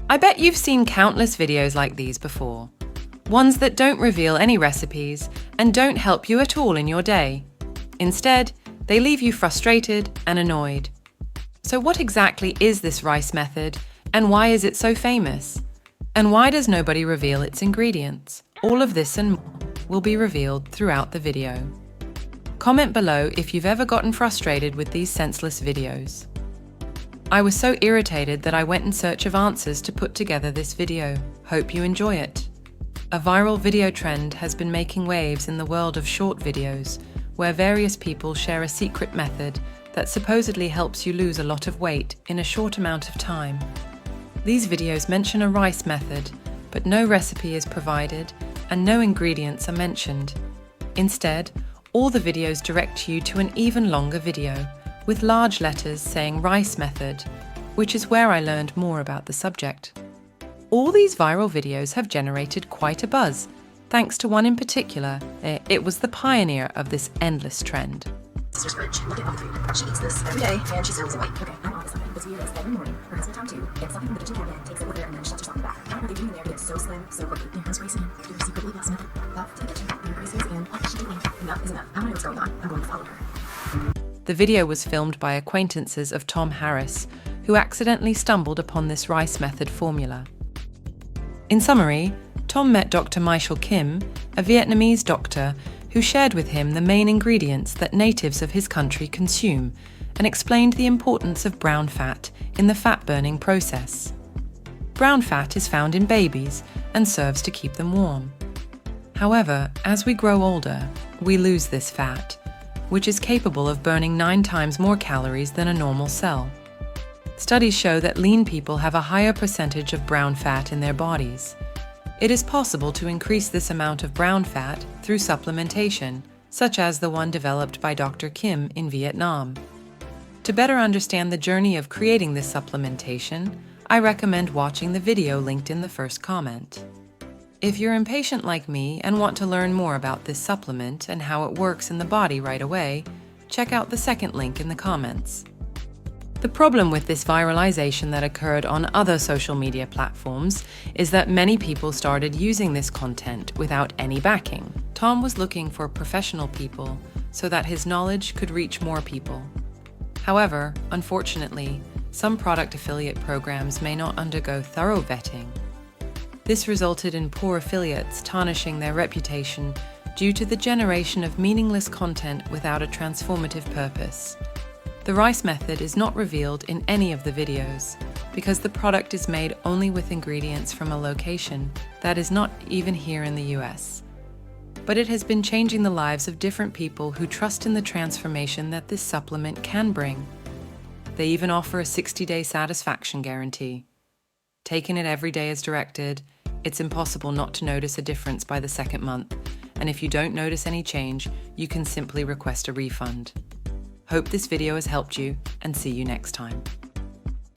I bet you've seen countless videos like these before. Ones that don't reveal any recipes and don't help you at all in your day. Instead, they leave you frustrated and annoyed. So what exactly is this rice method, and why is it so famous? And why does nobody reveal its ingredients? All of this and more will be revealed throughout the video. Comment below if you've ever gotten frustrated with these senseless videos. I was so irritated that I went in search of answers to put together this video. Hope you enjoy it. A viral video trend has been making waves in the world of short videos, where various people share a secret method that supposedly helps you lose a lot of weight in a short amount of time. These videos mention a rice method, but no recipe is provided and no ingredients are mentioned. Instead, all the videos direct you to an even longer video, with large letters saying rice method, which is where I learned more about the subject. All these viral videos have generated quite a buzz, thanks to one in particular. It was the pioneer of this endless trend. Sister's fridge. Look at all three. She eats this every day, and she still loses weight. Okay, I'm on to something. This weird is every morning. Her husband Tom too gets something from the kitchen cabinet, takes it with her, and then shuts herself in the back. I don't know what they're doing there, but it's so slim, so quirky. And here's Gracie Ann, doing secret weight loss method. Off to the kitchen. And Gracie and what is she doing? Enough is enough. I want to know what's going on. I'm going to follow her. The video was filmed by acquaintances of Tom Harris, who accidentally stumbled upon this rice method formula. In summary, Tom met Dr. Michael Kim, a Vietnamese doctor, who shared with him the main ingredients that natives of his country consume and explained the importance of brown fat in the fat-burning process. Brown fat is found in babies and serves to keep them warm. However, as we grow older, we lose this fat, which is capable of burning 9 times more calories than a normal cell. Studies show that lean people have a higher percentage of brown fat in their bodies. It is possible to increase this amount of brown fat through supplementation, such as the one developed by Dr. Kim in Vietnam. To better understand the journey of creating this supplementation, I recommend watching the video linked in the first comment. If you're impatient like me and want to learn more about this supplement and how it works in the body right away, check out the second link in the comments. The problem with this viralization that occurred on other social media platforms is that many people started using this content without any backing. Tom was looking for professional people so that his knowledge could reach more people. However, unfortunately, some product affiliate programs may not undergo thorough vetting. This resulted in poor affiliates tarnishing their reputation due to the generation of meaningless content without a transformative purpose. The rice method is not revealed in any of the videos because the product is made only with ingredients from a location that is not even here in the US. But it has been changing the lives of different people who trust in the transformation that this supplement can bring. They even offer a 60-day satisfaction guarantee. Taking it every day as directed, it's impossible not to notice a difference by the second month, and if you don't notice any change, you can simply request a refund. Hope this video has helped you, and see you next time.